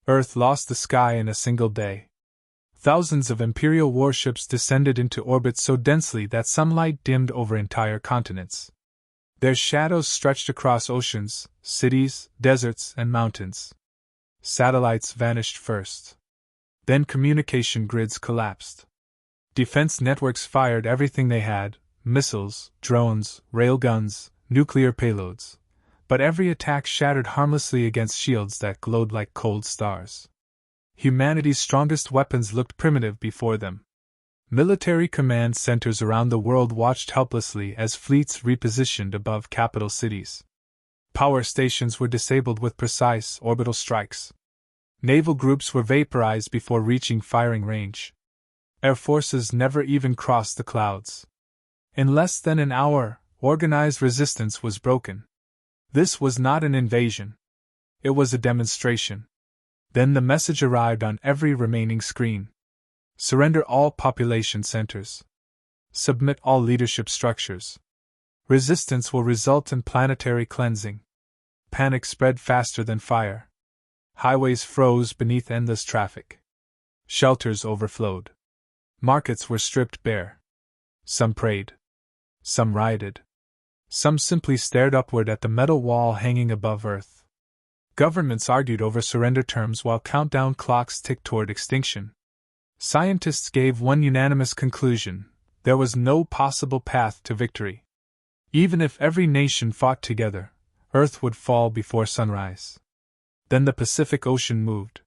Earth lost the sky in a single day. Thousands of Imperial warships descended into orbit so densely that sunlight dimmed over entire continents. Their shadows stretched across oceans, cities, deserts, and mountains. Satellites vanished first. Then communication grids collapsed. Defense networks fired everything they had: missiles, drones, railguns, nuclear payloads. But every attack shattered harmlessly against shields that glowed like cold stars. Humanity's strongest weapons looked primitive before them. Military command centers around the world watched helplessly as fleets repositioned above capital cities. Power stations were disabled with precise orbital strikes. Naval groups were vaporized before reaching firing range. Air forces never even crossed the clouds. In less than an hour, organized resistance was broken. This was not an invasion. It was a demonstration. Then the message arrived on every remaining screen. Surrender all population centers. Submit all leadership structures. Resistance will result in planetary cleansing. Panic spread faster than fire. Highways froze beneath endless traffic. Shelters overflowed. Markets were stripped bare. Some prayed. Some rioted. Some simply stared upward at the metal wall hanging above Earth. Governments argued over surrender terms while countdown clocks ticked toward extinction. Scientists gave one unanimous conclusion: there was no possible path to victory. Even if every nation fought together, Earth would fall before sunrise. Then the Pacific Ocean moved.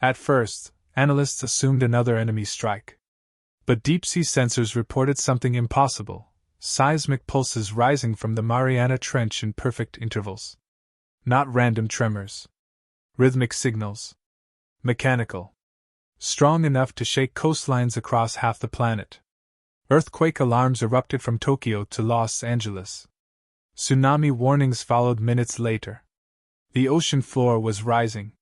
At first, analysts assumed another enemy strike. But deep-sea sensors reported something impossible: seismic pulses rising from the Mariana Trench in perfect intervals. Not random tremors. Rhythmic signals. Mechanical. Strong enough to shake coastlines across half the planet. Earthquake alarms erupted from Tokyo to Los Angeles. Tsunami warnings followed minutes later. The ocean floor was rising.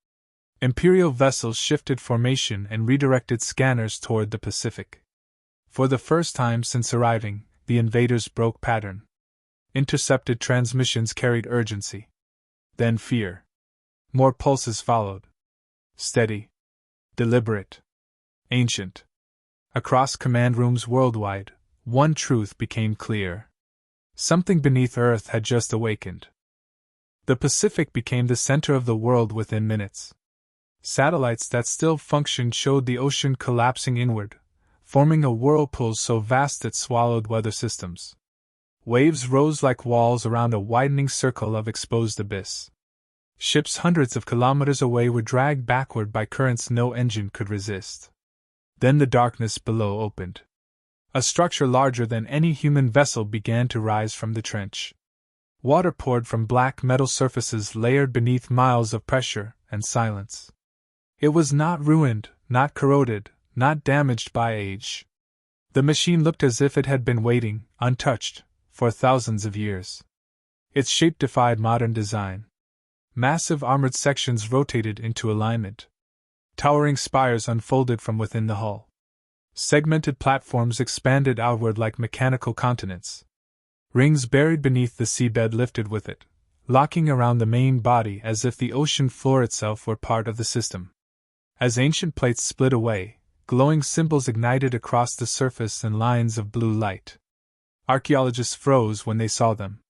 Imperial vessels shifted formation and redirected scanners toward the Pacific. For the first time since arriving, the invaders broke pattern. Intercepted transmissions carried urgency. Then fear. More pulses followed. Steady. Deliberate. Ancient. Across command rooms worldwide, one truth became clear. Something beneath Earth had just awakened. The Pacific became the center of the world within minutes. Satellites that still functioned showed the ocean collapsing inward, forming a whirlpool so vast it swallowed weather systems. Waves rose like walls around a widening circle of exposed abyss. Ships hundreds of kilometers away were dragged backward by currents no engine could resist. Then the darkness below opened. A structure larger than any human vessel began to rise from the trench. Water poured from black metal surfaces layered beneath miles of pressure and silence. It was not ruined, not corroded, not damaged by age. The machine looked as if it had been waiting, untouched, for thousands of years. Its shape defied modern design. Massive armored sections rotated into alignment. Towering spires unfolded from within the hull. Segmented platforms expanded outward like mechanical continents. Rings buried beneath the seabed lifted with it, locking around the main body as if the ocean floor itself were part of the system. As ancient plates split away, glowing symbols ignited across the surface in lines of blue light. Archaeologists froze when they saw them.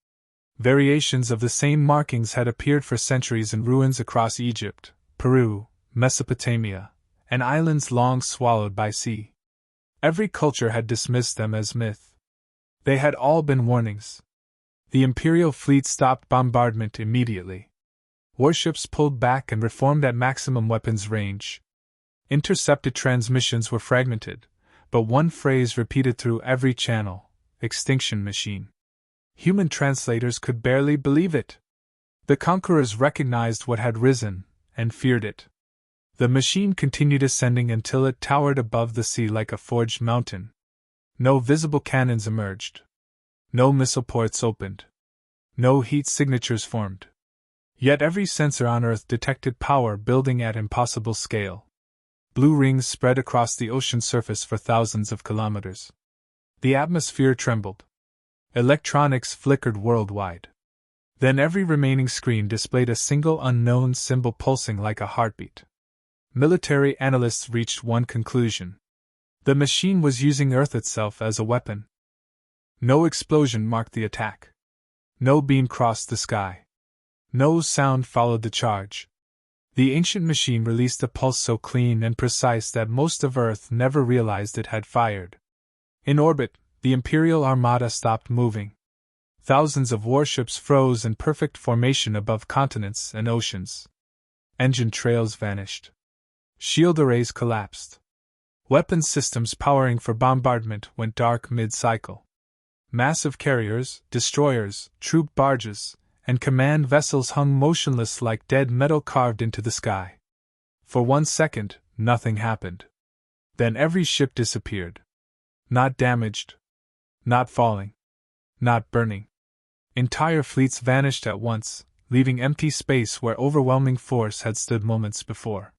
Variations of the same markings had appeared for centuries in ruins across Egypt, Peru, Mesopotamia, and islands long swallowed by sea. Every culture had dismissed them as myth. They had all been warnings. The Imperial fleet stopped bombardment immediately. Warships pulled back and reformed at maximum weapons range. Intercepted transmissions were fragmented, but one phrase repeated through every channel: extinction machine. Human translators could barely believe it. The conquerors recognized what had risen, and feared it. The machine continued ascending until it towered above the sea like a forged mountain. No visible cannons emerged. No missile ports opened. No heat signatures formed. Yet every sensor on Earth detected power building at impossible scale. Blue rings spread across the ocean surface for thousands of kilometers. The atmosphere trembled. Electronics flickered worldwide. Then every remaining screen displayed a single unknown symbol pulsing like a heartbeat. Military analysts reached one conclusion. The machine was using Earth itself as a weapon. No explosion marked the attack. No beam crossed the sky. No sound followed the charge. The ancient machine released a pulse so clean and precise that most of Earth never realized it had fired. In orbit, the Imperial Armada stopped moving. Thousands of warships froze in perfect formation above continents and oceans. Engine trails vanished. Shield arrays collapsed. Weapons systems powering for bombardment went dark mid-cycle. Massive carriers, destroyers, troop barges, and command vessels hung motionless like dead metal carved into the sky. For 1 second, nothing happened. Then every ship disappeared. Not damaged. Not falling. Not burning. Entire fleets vanished at once, leaving empty space where overwhelming force had stood moments before.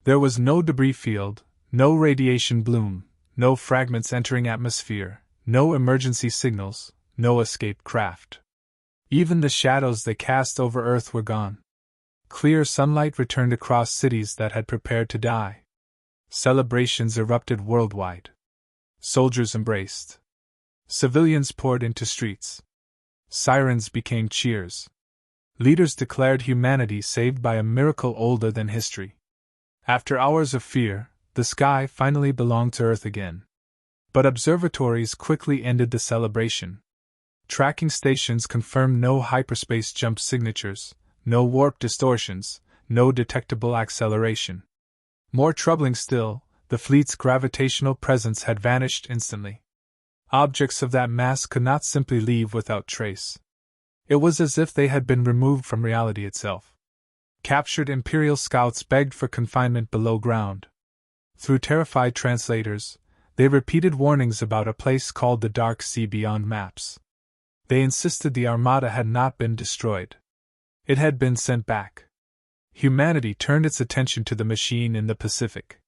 There was no debris field, no radiation bloom, no fragments entering atmosphere, no emergency signals, no escape craft. Even the shadows they cast over Earth were gone. Clear sunlight returned across cities that had prepared to die. Celebrations erupted worldwide. Soldiers embraced. Civilians poured into streets. Sirens became cheers. Leaders declared humanity saved by a miracle older than history. After hours of fear, the sky finally belonged to Earth again. But observatories quickly ended the celebration. Tracking stations confirmed no hyperspace jump signatures, no warp distortions, no detectable acceleration. More troubling still, the fleet's gravitational presence had vanished instantly. Objects of that mass could not simply leave without trace. It was as if they had been removed from reality itself. Captured Imperial scouts begged for confinement below ground. Through terrified translators, they repeated warnings about a place called the Dark Sea beyond maps. They insisted the Armada had not been destroyed. It had been sent back. Humanity turned its attention to the machine in the Pacific.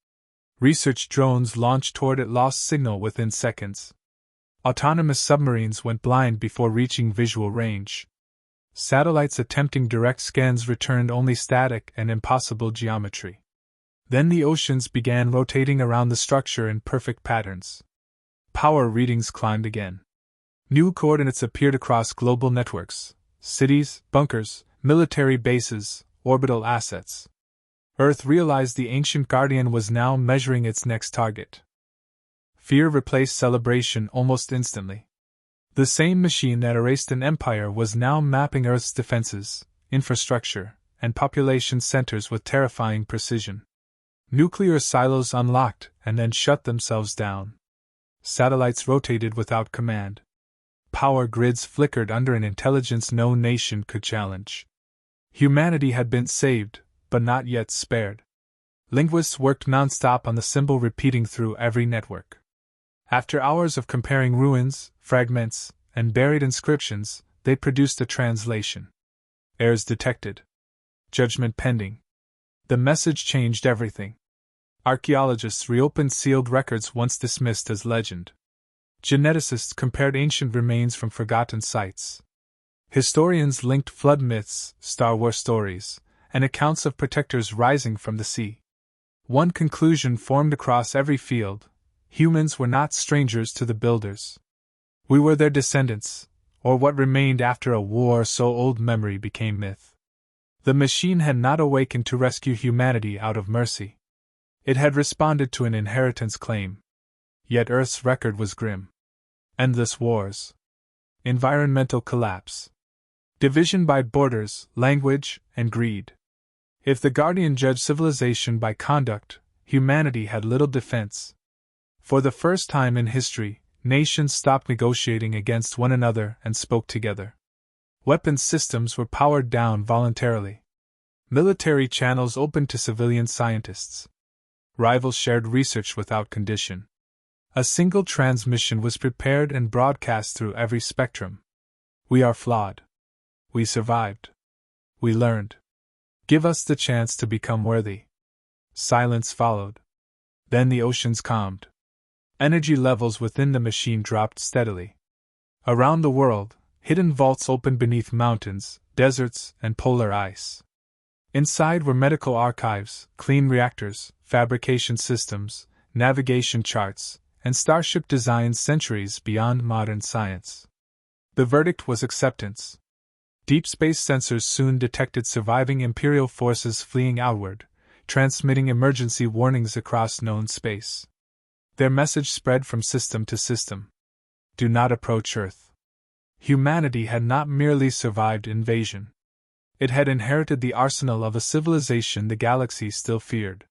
Research drones launched toward it lost signal within seconds. Autonomous submarines went blind before reaching visual range. Satellites attempting direct scans returned only static and impossible geometry. Then the oceans began rotating around the structure in perfect patterns. Power readings climbed again. New coordinates appeared across global networks: cities, bunkers, military bases, orbital assets. Earth realized the ancient guardian was now measuring its next target. Fear replaced celebration almost instantly. The same machine that erased an empire was now mapping Earth's defenses, infrastructure, and population centers with terrifying precision. Nuclear silos unlocked and then shut themselves down. Satellites rotated without command. Power grids flickered under an intelligence no nation could challenge. Humanity had been saved, but not yet spared. Linguists worked nonstop on the symbol repeating through every network. After hours of comparing ruins, fragments, and buried inscriptions, they produced a translation. Errors detected. Judgment pending. The message changed everything. Archaeologists reopened sealed records once dismissed as legend. Geneticists compared ancient remains from forgotten sites. Historians linked flood myths, Star Wars stories, and accounts of protectors rising from the sea. One conclusion formed across every field: humans were not strangers to the builders. We were their descendants, or what remained after a war so old memory became myth. The machine had not awakened to rescue humanity out of mercy. It had responded to an inheritance claim. Yet Earth's record was grim. Endless wars. Environmental collapse. Division by borders, language, and greed. If the Guardian judged civilization by conduct, humanity had little defense. For the first time in history, nations stopped negotiating against one another and spoke together. Weapons systems were powered down voluntarily. Military channels opened to civilian scientists. Rivals shared research without condition. A single transmission was prepared and broadcast through every spectrum. We are flawed. We survived. We learned. Give us the chance to become worthy. Silence followed. Then the oceans calmed. Energy levels within the machine dropped steadily. Around the world, hidden vaults opened beneath mountains, deserts, and polar ice. Inside were medical archives, clean reactors, fabrication systems, navigation charts, and starship designs centuries beyond modern science. The verdict was acceptance. Deep space sensors soon detected surviving Imperial forces fleeing outward, transmitting emergency warnings across known space. Their message spread from system to system. Do not approach Earth. Humanity had not merely survived invasion. It had inherited the arsenal of a civilization the galaxy still feared.